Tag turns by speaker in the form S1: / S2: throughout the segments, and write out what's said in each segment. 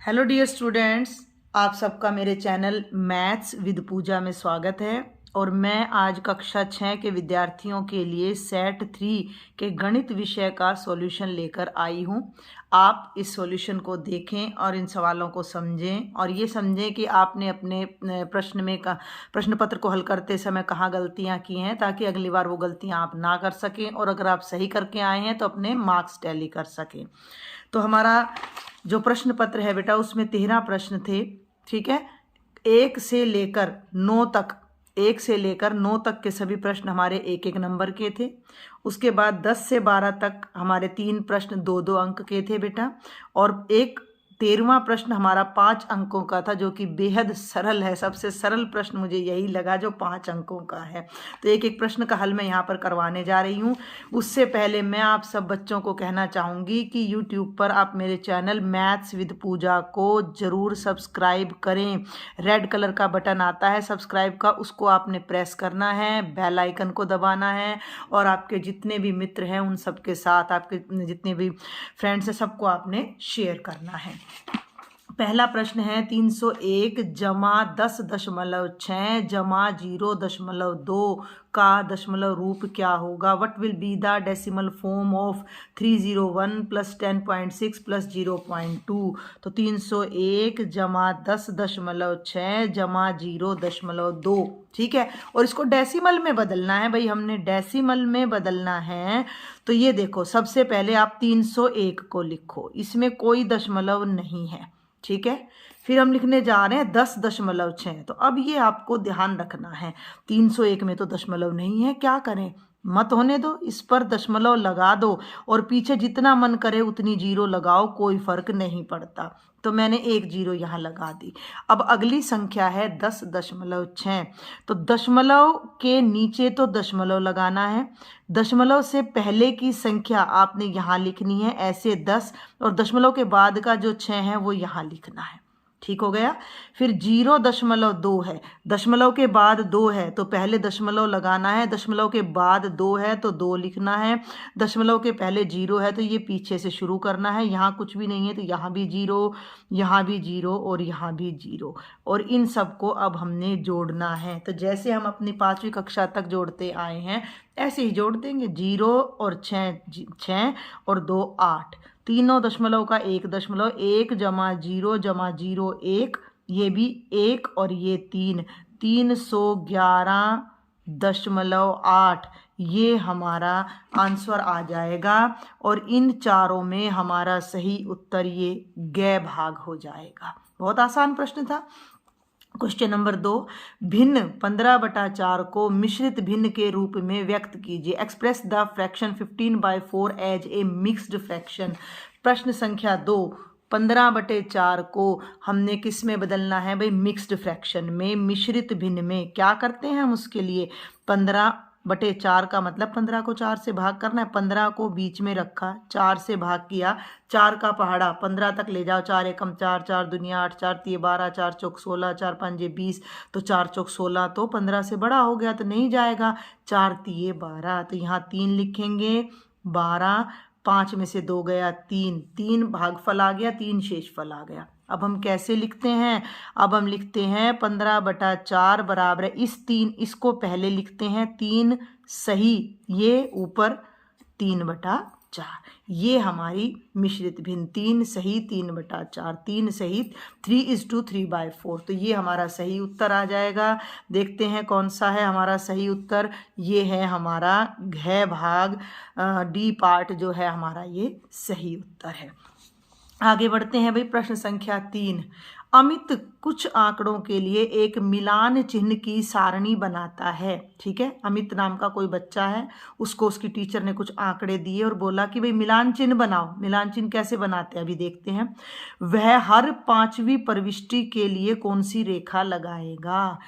S1: Hello dear students, आप सबका मेरे चैनल मैथ्स विद पूजा में स्वागत है। और मैं आज कक्षा 6 के विद्यार्थियों के लिए सेट 3 के गणित विषय का सॉल्यूशन लेकर आई हूँ। आप इस सॉल्यूशन को देखें और इन सवालों को समझें और ये समझें कि आपने अपने प्रश्न पत्र को हल करते समय कहाँ गलतियाँ की हैं, ताकि अगली बार वो गलतियाँ आप ना कर सकें और अगर आप सही करके आए हैं तो अपने मार्क्स टैली कर सकें। तो हमारा जो प्रश्न पत्र है बेटा, उसमें 13 प्रश्न थे। ठीक है, 1 से लेकर 9 तक के सभी प्रश्न हमारे 1-1 नंबर के थे। उसके बाद 10 से 12 तक हमारे 3 प्रश्न 2-2 अंक के थे बेटा। और एक 13वां प्रश्न हमारा 5 अंकों का था, जो कि बेहद सरल है। सबसे सरल प्रश्न मुझे यही लगा जो 5 अंकों का है। तो एक एक प्रश्न का हल मैं यहाँ पर करवाने जा रही हूँ। उससे पहले मैं आप सब बच्चों को कहना चाहूँगी कि यूट्यूब पर आप मेरे चैनल मैथ्स विद पूजा को ज़रूर सब्सक्राइब करें। रेड कलर का बटन आता है सब्सक्राइब का, उसको आपने प्रेस करना है, बेल आइकन को दबाना है और आपके जितने भी मित्र हैं उन सबके साथ, आपके जितने भी फ्रेंड्स हैं, सबको आपने शेयर करना है। पहला प्रश्न है 301 जमा 10.6 जमा 0.2 का दशमलव रूप क्या होगा। What will be the decimal form of 301 plus 10.6 plus 0.2। तो 301 जमा 10.6 जमा 0.2। ठीक है, और इसको डेसिमल में बदलना है भाई, हमने डेसिमल में बदलना है। तो ये देखो, सबसे पहले आप 301 को लिखो, इसमें कोई दशमलव नहीं है। ठीक है, फिर हम लिखने जा रहे हैं 10.6। तो अब ये आपको ध्यान रखना है, 301 में तो दशमलव नहीं है, क्या करें, मत होने दो, इस पर दशमलव लगा दो और पीछे जितना मन करे उतनी जीरो लगाओ, कोई फर्क नहीं पड़ता। तो मैंने एक जीरो यहाँ लगा दी। अब अगली संख्या है 10.6। तो दशमलव के नीचे तो दशमलव लगाना है, दशमलव से पहले की संख्या आपने यहाँ लिखनी है ऐसे 10, और दशमलव के बाद का जो 6 है वो यहाँ लिखना है। ठीक हो गया। फिर 0.2 है, दशमलव के बाद 2 है तो पहले दशमलव लगाना है, दशमलव के बाद 2 है तो 2 लिखना है, दशमलव के पहले 0 है तो ये पीछे से शुरू करना है, यहाँ कुछ भी नहीं है तो यहाँ भी 0, यहाँ भी 0 और यहाँ भी 0, और इन सबको अब हमने जोड़ना है। तो जैसे हम अपनी 5वीं कक्षा तक जोड़ते आए हैं ऐसे ही जोड़ देंगे। 0 और 6 और 2 8, तीनों दशमलव का 1.1 जमा 0 जमा 0 1, ये भी 1 और ये 3, 311.8 ये हमारा आंसर आ जाएगा। और इन चारों में हमारा सही उत्तर ये ग भाग हो जाएगा। बहुत आसान प्रश्न था। क्वेश्चन नंबर 2, भिन्न 15/4 को मिश्रित भिन्न के रूप में व्यक्त कीजिए। Express the fraction 15/4 as a mixed fraction. प्रश्न संख्या 2, 15/4 को हमने किस में बदलना है भाई, मिक्स्ड फ्रैक्शन में, मिश्रित भिन्न में। क्या करते हैं हम उसके लिए, 15/4 का मतलब 15 को 4 से भाग करना है, 15 को बीच में रखा, 4 से भाग किया, 4 का पहाड़ा 15 तक ले जाओ, 4 एकम 4, 4 दुनिया 8, 4 तिये 12, 4 चौक 16, 4 पंजे 20, तो 4 चौक 16 तो 15 से बड़ा हो गया तो नहीं जाएगा, 4 तिये 12, तो यहाँ 3 लिखेंगे, 12, 5 में से 2 गया 3, 3 भागफल आ गया, 3 शेषफल आ गया। अब हम कैसे लिखते हैं, अब हम लिखते हैं 15/4 बराबर है इस 3, इसको पहले लिखते हैं 3 सही, ये ऊपर 3/4, ये हमारी मिश्रित भिन्न, 3 सही 3/4, 3 सही 3:3/4, तो ये हमारा सही उत्तर आ जाएगा। देखते हैं कौन सा है हमारा सही उत्तर, ये है हमारा घ भाग डी पार्ट जो है हमारा, ये सही उत्तर है। आगे बढ़ते हैं भाई, प्रश्न संख्या 3, अमित कुछ आंकड़ों के लिए एक मिलान चिन्ह की सारणी बनाता है। ठीक है, अमित नाम का कोई बच्चा है, उसको उसकी टीचर ने कुछ आंकड़े दिए और बोला कि भाई मिलान चिन्ह बनाओ। मिलान चिन्ह कैसे बनाते हैं अभी देखते हैं। वह हर 5वीं प्रविष्टि के लिए कौन सी रेखा लगाएगा।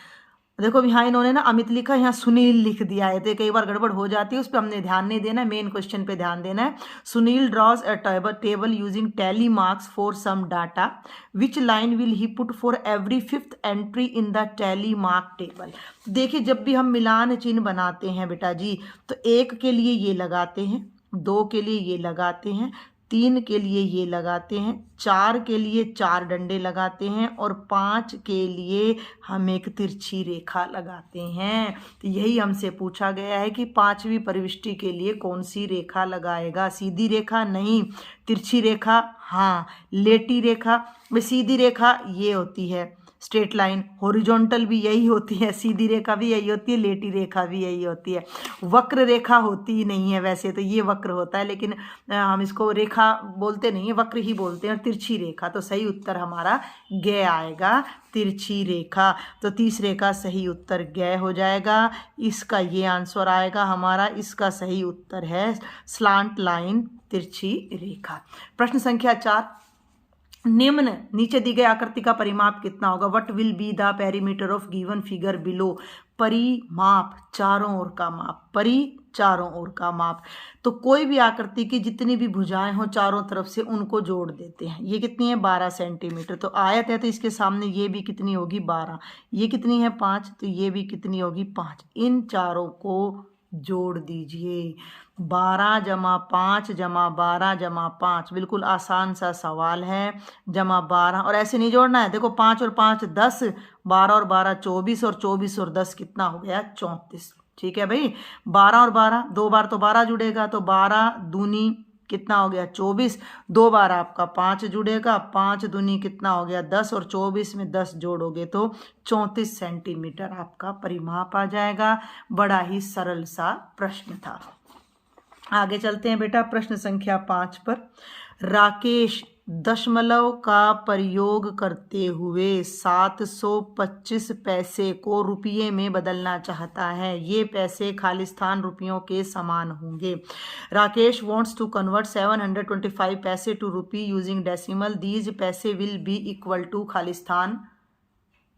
S1: देखो यहाँ इन्होंने ना अमित लिखा, यहाँ सुनील लिख दिया है, तो कई बार गड़बड़ हो जाती है, उस पर हमने ध्यान नहीं देना है, मेन क्वेश्चन पे ध्यान देना है। Sunil draws a table using tally marks for some data, which line will he put for every 5th entry in the tally mark table. देखिए जब भी हम मिलान चिन्ह बनाते हैं बेटा जी, तो 1 के लिए ये लगाते हैं, 2 के लिए ये लगाते हैं, 3 के लिए ये लगाते हैं, 4 के लिए 4 डंडे लगाते हैं और 5 के लिए हम एक तिरछी रेखा लगाते हैं। तो यही हमसे पूछा गया है कि 5वीं परिविष्टि के लिए कौन सी रेखा लगाएगा। सीधी रेखा नहीं, तिरछी रेखा हाँ, लेटी रेखा। वे सीधी रेखा ये होती है स्ट्रेट लाइन, हॉरिजॉन्टल भी यही होती है, सीधी रेखा भी यही होती है, लेटी रेखा भी यही होती है। वक्र रेखा होती ही नहीं है, वैसे तो ये वक्र होता है लेकिन हम इसको रेखा बोलते नहीं है, वक्र ही बोलते हैं। और तिरछी रेखा, तो सही उत्तर हमारा ग आएगा, तिरछी रेखा। तो तीसरे का सही उत्तर ग हो जाएगा। इसका ये आंसर आएगा हमारा। इसका सही उत्तर है स्लांट लाइन, तिरछी रेखा। प्रश्न संख्या 4, निम्न नीचे दी गई आकृति का परिमाप कितना होगा। What will be the perimeter of given figure below. परिमाप, चारों ओर का माप, चारों ओर का माप। तो कोई भी आकृति की जितनी भी भुजाएं हो चारों तरफ से उनको जोड़ देते हैं। ये कितनी है 12 सेंटीमीटर। तो आयत है तो इसके सामने ये भी कितनी होगी 12, ये कितनी है 5, तो ये भी कितनी होगी 5। इन चारों को जोड़ दीजिए। 12 जमा 5 जमा 12 जमा 5, बिल्कुल आसान सा सवाल है। जमा 12, और ऐसे नहीं जोड़ना है, देखो 5 और 5 10, 12 और 12 24, और 24 और 10 कितना हो गया 34। ठीक है भाई, 12 और 12 2 बार तो 12 जुड़ेगा, तो 12 दूनी कितना हो गया 24, 2 बार आपका 5 जुड़ेगा, 5 दूनी कितना हो गया 10, और 24 में 10 जोड़ोगे तो 34 सेंटीमीटर आपका परिमाप आ जाएगा। बड़ा ही सरल सा प्रश्न था। आगे चलते हैं बेटा प्रश्न संख्या 5 पर। राकेश दशमलव का प्रयोग करते हुए 725 पैसे को रुपये में बदलना चाहता है। ये पैसे खालिस्तान रुपयों के समान होंगे। राकेश wants to convert 725 पैसे to rupee using decimal. These पैसे will be equal to Khalistan.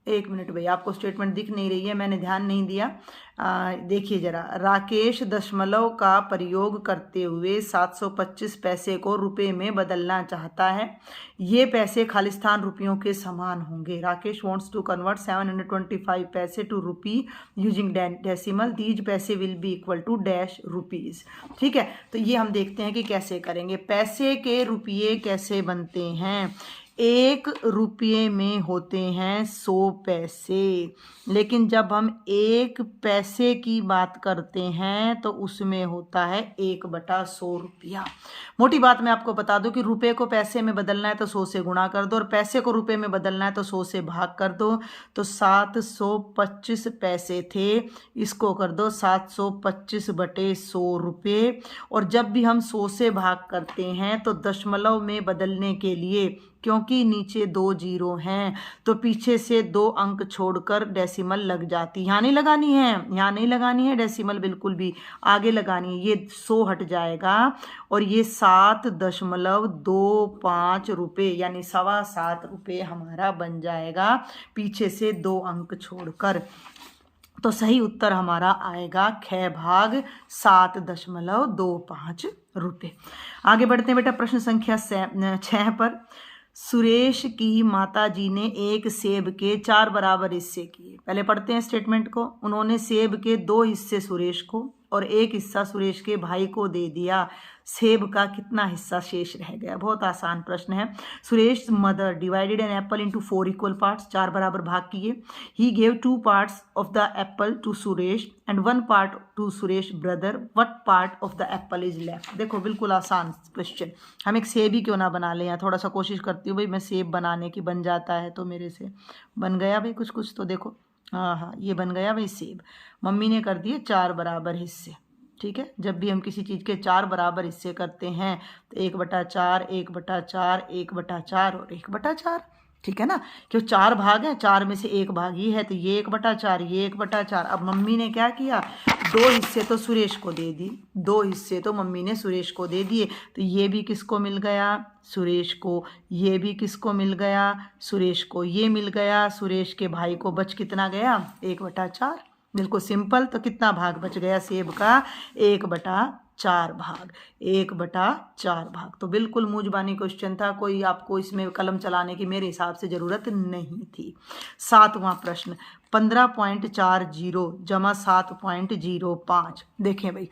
S1: एक मिनट भैया, आपको स्टेटमेंट दिख नहीं रही है, मैंने ध्यान नहीं दिया। देखिए जरा, राकेश दशमलव का प्रयोग करते हुए 725 पैसे को रुपए में बदलना चाहता है। ये पैसे खालिस्तान रुपयों के समान होंगे। Rakesh wants to convert 725 paise to rupee using decimal. These paise will be equal to dash rupees. ठीक है, तो ये हम देखते हैं कि कैसे करेंगे। पैसे के रुपये कैसे बनते हैं। 1 रुपये में होते हैं 100 पैसे, लेकिन जब हम 1 पैसे की बात करते हैं तो उसमें होता है 1/100 रुपया। मोटी बात मैं आपको बता दूं कि रुपये को पैसे में बदलना है तो 100 से गुणा कर दो, और पैसे को रुपये में बदलना है तो 100 से भाग कर दो। तो 725 पैसे थे, इसको कर दो 725/100 रुपये। और जब भी हम 100 से भाग करते हैं तो दशमलव में बदलने के लिए, क्योंकि नीचे 2 जीरो हैं तो पीछे से 2 अंक छोड़कर डेसिमल लग जाती। यहाँ नहीं लगानी है, यहाँ नहीं लगानी है डेसिमल, बिल्कुल भी आगे लगानी है। ये 100 हट जाएगा और ये 7.25 रुपये यानी 7.25 रुपये हमारा बन जाएगा, पीछे से 2 अंक छोड़कर। तो सही उत्तर हमारा आएगा ख भाग 7.25 रुपये। आगे बढ़ते हैं बेटा प्रश्न संख्या 6 पर। सुरेश की माताजी ने एक सेब के 4 बराबर हिस्से किए। पहले पढ़ते हैं स्टेटमेंट को। उन्होंने सेब के 2 हिस्से सुरेश को और 1 हिस्सा सुरेश के भाई को दे दिया। सेब का कितना हिस्सा शेष रह गया। बहुत आसान प्रश्न है। Suresh mother divided an apple into 4 equal parts. 4 बराबर भाग किए। He gave 2 parts of the apple to Suresh and 1 part to Suresh brother. What part of the apple is left. देखो बिल्कुल आसान क्वेश्चन। हम एक सेब ही क्यों ना बना लें। थोड़ा सा कोशिश करती हूँ भाई मैं सेब बनाने की, बन जाता है तो मेरे से बन गया भाई कुछ कुछ। तो देखो हाँ ये बन गया भाई सेब। मम्मी ने कर दिए 4 बराबर हिस्से। ठीक है, जब भी हम किसी चीज़ के 4 बराबर हिस्से करते हैं तो 1/4 1/4 1/4 और 1/4। ठीक है ना, क्यों 4 भाग है, 4 में से 1 भाग ही है तो ये 1/4 ये 1/4। अब मम्मी ने क्या किया, 2 हिस्से तो सुरेश को दे दी, 2 हिस्से तो मम्मी ने सुरेश को दे दिए। तो ये भी किसको मिल गया, सुरेश को। ये भी किसको मिल गया, सुरेश को। ये मिल गया सुरेश के भाई को। बच कितना गया 1/4। बिल्कुल सिंपल। तो कितना भाग बच गया सेब का, 1/4 भाग, 1/4 भाग। तो बिल्कुल मूंजबानी क्वेश्चन था, कोई आपको इसमें कलम चलाने की मेरे हिसाब से ज़रूरत नहीं थी। 7वां प्रश्न 15.40 जमा 7.05। देखें भाई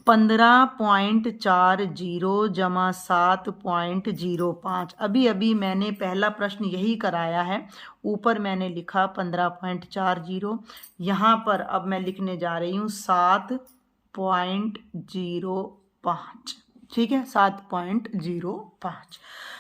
S1: 15.40 जमा 7.05। अभी अभी मैंने पहला प्रश्न यही कराया है, ऊपर मैंने लिखा 15.40, यहाँ पर अब मैं लिखने जा रही हूँ 7.05। ठीक है, 7.05।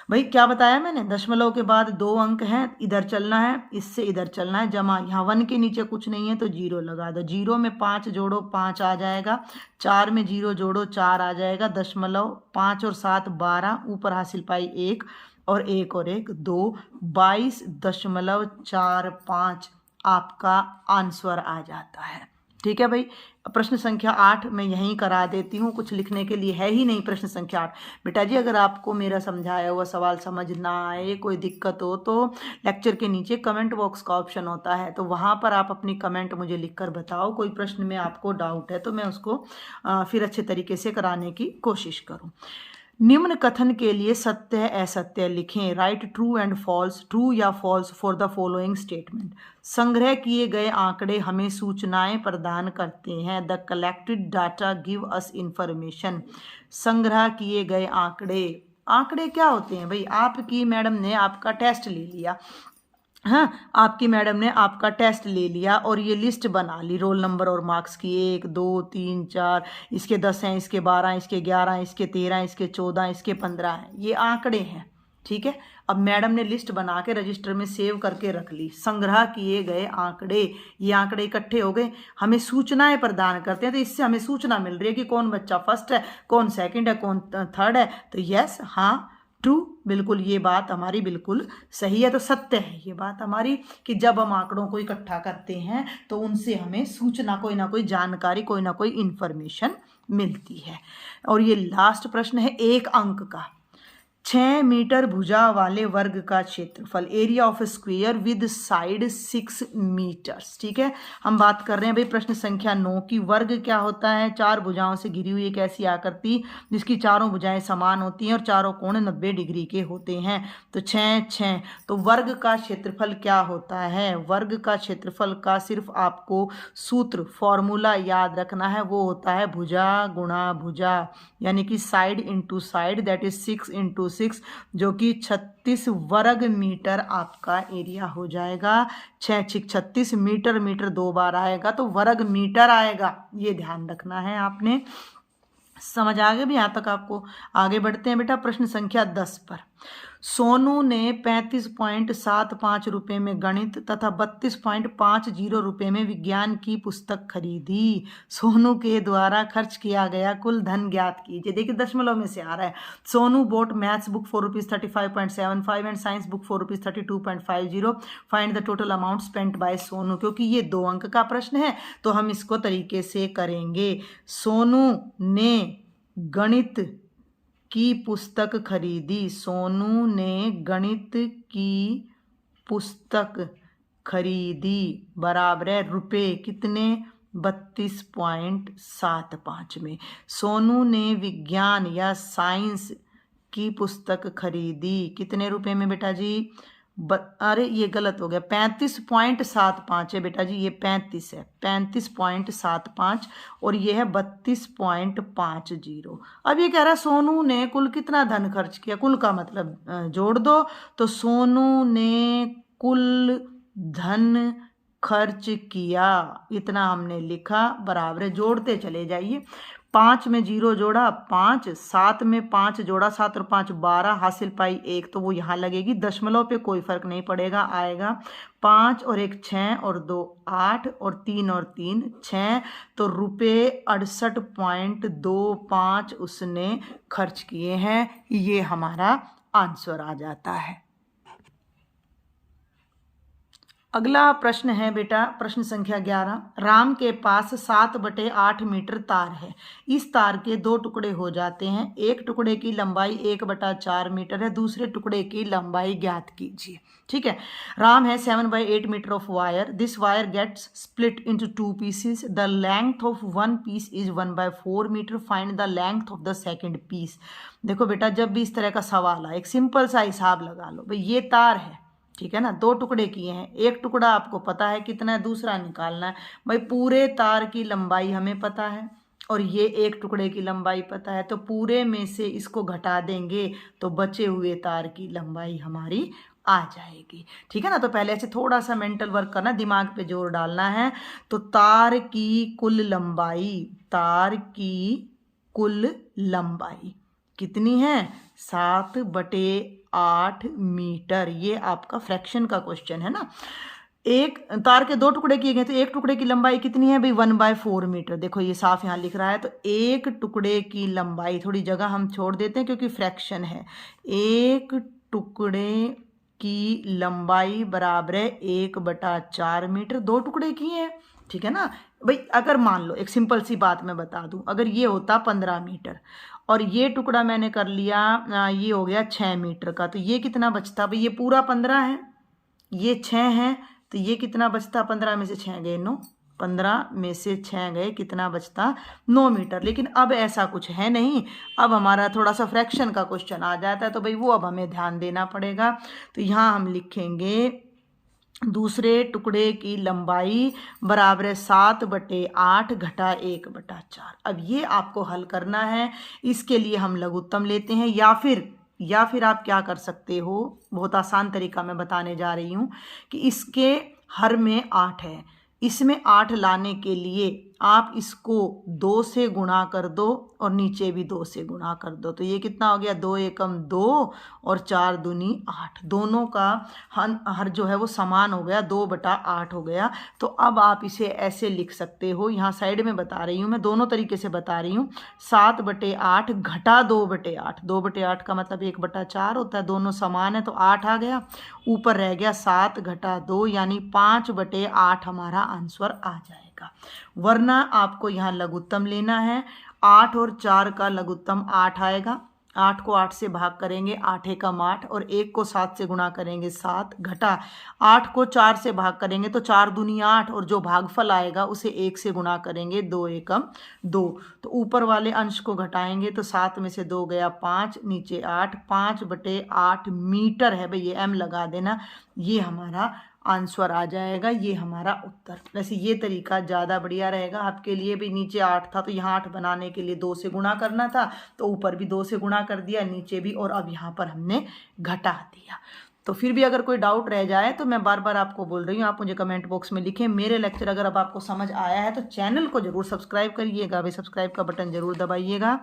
S1: भाई क्या बताया मैंने, दशमलव के बाद 2 अंक हैं, इधर चलना है, इससे इधर चलना है, जमा, यहाँ 1 के नीचे कुछ नहीं है तो 0 लगा दो, 0 में 5 जोड़ो 5 आ जाएगा, 4 में 0 जोड़ो 4 आ जाएगा, दशमलव 5 और 7 12, ऊपर हासिल पाई 1 और 1 और 1 2, 22.45 आपका आंसर आ जाता है। ठीक है भाई, प्रश्न संख्या 8 मैं यहीं करा देती हूँ, कुछ लिखने के लिए है ही नहीं प्रश्न संख्या 8। बेटा जी अगर आपको मेरा समझाया हुआ सवाल समझ ना आए, कोई दिक्कत हो, तो लेक्चर के नीचे कमेंट बॉक्स का ऑप्शन होता है, तो वहाँ पर आप अपनी कमेंट मुझे लिखकर बताओ, कोई प्रश्न में आपको डाउट है तो मैं उसको फिर अच्छे तरीके से कराने की कोशिश करूँ। निम्न कथन के लिए सत्य असत्य लिखें। Write true and false, true या false for the following statement. संग्रह किए गए आंकड़े हमें सूचनाएं प्रदान करते हैं। The collected data give us information. संग्रह किए गए आंकड़े, आंकड़े क्या होते हैं भाई, आपकी मैडम ने आपका टेस्ट ले लिया, हाँ आपकी मैडम ने आपका टेस्ट ले लिया और ये लिस्ट बना ली रोल नंबर और मार्क्स की, 1 2 3 4, इसके 10 हैं, इसके 12, इसके 11, इसके 13, इसके 14, इसके 15 हैं, ये आंकड़े हैं। ठीक है, अब मैडम ने लिस्ट बना के रजिस्टर में सेव करके रख ली, संग्रह किए गए आंकड़े, ये आंकड़े इकट्ठे हो गए, हमें सूचनाएं प्रदान करते हैं, तो इससे हमें सूचना मिल रही है कि कौन बच्चा फर्स्ट है, कौन सेकंड है, कौन थर्ड है, तो यस, हाँ ट्रू, बिल्कुल ये बात हमारी बिल्कुल सही है, तो सत्य है ये बात हमारी कि जब हम आंकड़ों को इकट्ठा करते हैं तो उनसे हमें सूचना, कोई ना कोई जानकारी, कोई ना कोई इंफॉर्मेशन मिलती है। और ये लास्ट प्रश्न है 1 अंक का। 6 मीटर भुजा वाले वर्ग का क्षेत्रफल, area of square with side 6 metres. ठीक है, हम बात कर रहे हैं भाई प्रश्न संख्या 9 की। वर्ग क्या होता है, 4 भुजाओं से घिरी हुई एक ऐसी आकृति जिसकी चारों भुजाएं समान होती हैं और चारों कोण 90 डिग्री के होते हैं। तो 6 तो वर्ग का क्षेत्रफल क्या होता है, वर्ग का क्षेत्रफल का सिर्फ आपको सूत्र, फॉर्मूला याद रखना है, वो होता है भुजा गुणा भुजा, यानी कि side into side, that is 6 into 6, जो कि 36 वर्ग मीटर आपका एरिया हो जाएगा। 6 6 36, मीटर मीटर 2 बार आएगा तो वर्ग मीटर आएगा, ये ध्यान रखना है आपने। समझ आ गया भी यहाँ तक आपको। आगे बढ़ते हैं बेटा प्रश्न संख्या 10 पर। सोनू ने 35.75 रुपये में गणित तथा 32.50 रुपये में विज्ञान की पुस्तक खरीदी। सोनू के द्वारा खर्च किया गया कुल धन ज्ञात कीजिए। देखिए दशमलव में से आ रहा है। Sonu bought maths book for ₹35.75 and science book for ₹32.50। Find the total amount spent by Sonu. क्योंकि ये 2 अंक का प्रश्न है तो हम इसको तरीके से करेंगे। सोनू ने गणित की पुस्तक खरीदी, सोनू ने गणित की पुस्तक खरीदी बराबर है रुपये कितने, 32.75 में। सोनू ने विज्ञान या साइंस की पुस्तक खरीदी कितने रुपए में बेटा जी, अरे ये गलत हो गया, 35.75 है बेटा जी, ये 35 है, 35.75 और ये है 32.50। अब ये कह रहा है सोनू ने कुल कितना धन खर्च किया, कुल का मतलब जोड़ दो, तो सोनू ने कुल धन खर्च किया इतना हमने लिखा, बराबर है, जोड़ते चले जाइए। 5 में 0 जोड़ा 5, 7 में 5 जोड़ा 7 और 5 12, हासिल पाई 1, तो वो यहाँ लगेगी, दशमलव पे कोई फर्क नहीं पड़ेगा, आएगा 5 और 1 6 और 2 8 और 3 और 3 6, तो रुपये 68.25 उसने खर्च किए हैं, ये हमारा आंसर आ जाता है। अगला प्रश्न है बेटा प्रश्न संख्या 11। राम के पास 7/8 मीटर तार है। इस तार के 2 टुकड़े हो जाते हैं। एक टुकड़े की लंबाई 1/4 मीटर है, दूसरे टुकड़े की लंबाई ज्ञात कीजिए। ठीक है, राम है 7/8 metre of wire. This wire gets split into 2 pieces. The length of 1 piece is 1/4 metre. Find the length of the second piece. देखो बेटा जब भी इस तरह का सवाल आए, एक सिंपल सा हिसाब लगा लो भाई, ये तार है, ठीक है ना, 2 टुकड़े किए हैं, एक टुकड़ा आपको पता है कितना है, दूसरा निकालना है। भाई पूरे तार की लंबाई हमें पता है, और ये एक टुकड़े की लंबाई पता है, तो पूरे में से इसको घटा देंगे तो बचे हुए तार की लंबाई हमारी आ जाएगी। ठीक है ना। तो पहले ऐसे थोड़ा सा मेंटल वर्क करना, दिमाग पे जोर डालना है। तो तार की कुल लंबाई कितनी है? 7/8 मीटर। ये आपका फ्रैक्शन का क्वेश्चन है ना। एक तार के 2 टुकड़े किए गए तो एक टुकड़े की लंबाई कितनी है भाई? 1/4 मीटर। देखो ये साफ यहाँ लिख रहा है। तो एक टुकड़े की लंबाई, थोड़ी जगह हम छोड़ देते हैं क्योंकि फ्रैक्शन है। एक टुकड़े की लंबाई बराबर है 1/4 मीटर। 2 टुकड़े किए हैं, ठीक है ना भाई। अगर मान लो एक सिंपल सी बात मैं बता दूं, अगर ये होता 15 मीटर और ये टुकड़ा मैंने कर लिया ये हो गया 6 मीटर का, तो ये कितना बचता भाई? ये पूरा 15 है, ये 6 है, तो ये कितना बचता? 15 में से 6 गए 9, 15 में से 6 गए, कितना बचता? 9 मीटर। लेकिन अब ऐसा कुछ है नहीं, अब हमारा थोड़ा सा फ्रैक्शन का क्वेश्चन आ जाता है, तो भाई वो अब हमें ध्यान देना पड़ेगा। तो यहाँ हम लिखेंगे दूसरे टुकड़े की लंबाई बराबर है 7/8 घटा 1/4। अब ये आपको हल करना है। इसके लिए हम लघुत्तम लेते हैं, या फिर आप क्या कर सकते हो, बहुत आसान तरीका मैं बताने जा रही हूँ कि इसके हर में 8 है, इसमें 8 लाने के लिए आप इसको 2 से गुणा कर दो और नीचे भी 2 से गुणा कर दो। तो ये कितना हो गया? 2 एकम 2 और 4 दूनी 8। दोनों का हर जो है वो समान हो गया, 2/8 हो गया। तो अब आप इसे ऐसे लिख सकते हो, यहाँ साइड में बता रही हूँ मैं, दोनों तरीके से बता रही हूँ। 7/8 घटा 2/8। 2/8 का मतलब 1/4 होता है, दोनों समान है तो 8 आ गया। ऊपर रह गया 7 घटा 2 यानी 5/8 हमारा आंसर आ जाएगा। वरना आपको यहाँ लघुत्तम लेना है। 8 और 4 का लघुत्तम 8 आएगा। 8 को 8 से भाग करेंगे, 8 एकम 8, और 1 को 7 से गुणा करेंगे 7, घटा 8 को 4 से भाग करेंगे तो 4 दूनी 8, और जो भागफल आएगा उसे 1 से गुणा करेंगे, 2 एकम 2। तो ऊपर वाले अंश को घटाएंगे तो 7 में से 2 गया 5, नीचे 8, 5/8 मीटर है भाई, ये m लगा देना, ये हमारा आंसर आ जाएगा, ये हमारा उत्तर। वैसे ये तरीका ज़्यादा बढ़िया रहेगा आपके लिए भी। नीचे 8 था तो यहाँ 8 बनाने के लिए 2 से गुणा करना था, तो ऊपर भी 2 से गुणा कर दिया, नीचे भी, और अब यहाँ पर हमने घटा दिया। तो फिर भी अगर कोई डाउट रह जाए तो मैं बार बार आपको बोल रही हूँ, आप मुझे कमेंट बॉक्स में लिखें। मेरे लेक्चर अगर अब आपको समझ आया है तो चैनल को जरूर सब्सक्राइब करिएगा भाई, सब्सक्राइब का बटन जरूर दबाइएगा।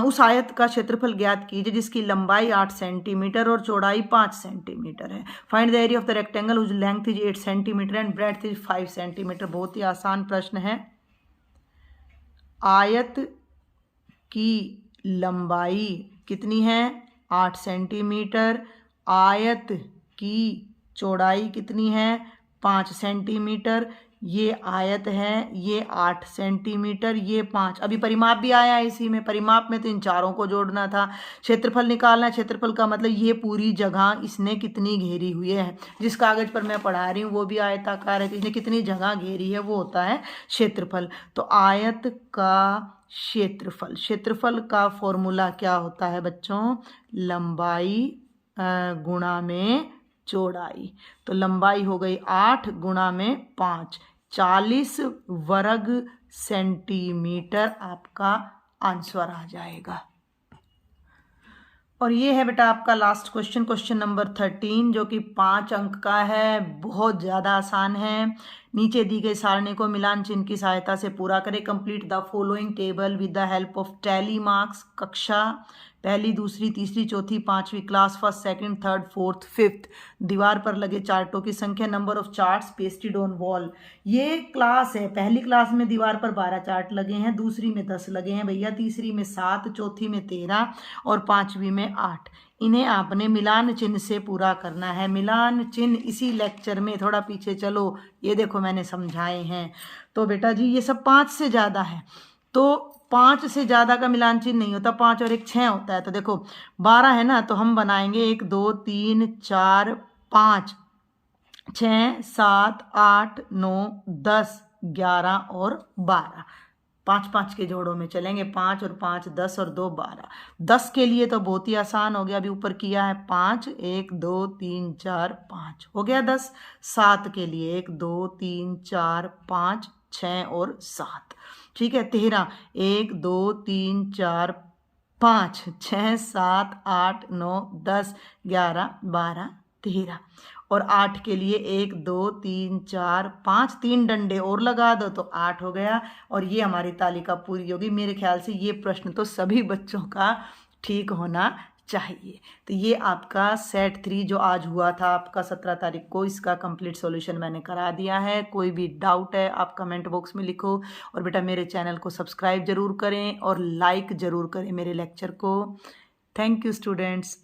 S1: उस आयत का क्षेत्रफल ज्ञात कीजिए जिसकी लंबाई 8 सेंटीमीटर और चौड़ाई 5 सेंटीमीटर है। Find the area of the rectangle whose length is 8 centimetre and breadth is 5 centimetre. बहुत ही आसान प्रश्न है। आयत की लंबाई कितनी है? 8 सेंटीमीटर। आयत की चौड़ाई कितनी है? 5 सेंटीमीटर। ये आयत है, ये 8 सेंटीमीटर, ये 5। अभी परिमाप भी आया है इसी में, परिमाप में तो इन चारों को जोड़ना था। क्षेत्रफल निकालना है, क्षेत्रफल का मतलब ये पूरी जगह इसने कितनी घेरी हुई है। जिस कागज पर मैं पढ़ा रही हूँ वो भी आयताकार है, तो इसने कितनी जगह घेरी है वो होता है क्षेत्रफल। तो आयत का क्षेत्रफल का फॉर्मूला क्या होता है बच्चों? लंबाई गुणा में चौड़ाई। तो लंबाई हो गई 8 गुणा में 5, 40 वर्ग सेंटीमीटर आपका आंसर आ जाएगा। और ये है बेटा आपका लास्ट क्वेश्चन, क्वेश्चन नंबर 13, जो कि 5 अंक का है। बहुत ज़्यादा आसान है। नीचे दी गई सारणी को मिलान चिन्ह की सहायता से पूरा करें। Complete the following table with the help of tally marks. कक्षा पहली, दूसरी, तीसरी, चौथी, पांचवी, class first, second, third, fourth, fifth. दीवार पर लगे चार्टों की संख्या, number of charts pasted on wall. ये क्लास है, पहली क्लास में दीवार पर 12 चार्ट लगे हैं, दूसरी में 10 लगे हैं भैया, तीसरी में 7, चौथी में 13 और पांचवी में 8। इन्हें आपने मिलान चिन्ह से पूरा करना है। मिलान चिन्ह इसी लेक्चर में, थोड़ा पीछे चलो, ये देखो मैंने समझाए हैं। तो बेटा जी ये सब 5 से ज़्यादा है, तो 5 से ज़्यादा का मिलान चिन्ह नहीं होता। 5 और 1 6 होता है। तो देखो 12 है ना, तो हम बनाएंगे 1 2 3 4 5 6 7 8 9 10 11 और 12। 5 के जोड़ों में चलेंगे, 5 और 5 10 और 2 12। 10 के लिए तो बहुत ही आसान हो गया, अभी ऊपर किया है 5 1 2 3 4 5 हो गया 10। 7 के लिए 1 2 3 4 5 6 और 7। ठीक है, 13 1 2 3 4 5 6 7 8 9 10 11 12 13 और 8 के लिए 1 2 3 4 5 3 डंडे और लगा दो तो 8 हो गया और ये हमारी तालिका पूरी होगी। मेरे ख्याल से ये प्रश्न तो सभी बच्चों का ठीक होना चाहिए। तो ये आपका सेट 3 जो आज हुआ था आपका 17 तारीख को, इसका कंप्लीट सॉल्यूशन मैंने करा दिया है। कोई भी डाउट है आप कमेंट बॉक्स में लिखो और बेटा मेरे चैनल को सब्सक्राइब जरूर करें और लाइक ज़रूर करें मेरे लेक्चर को। Thank you students.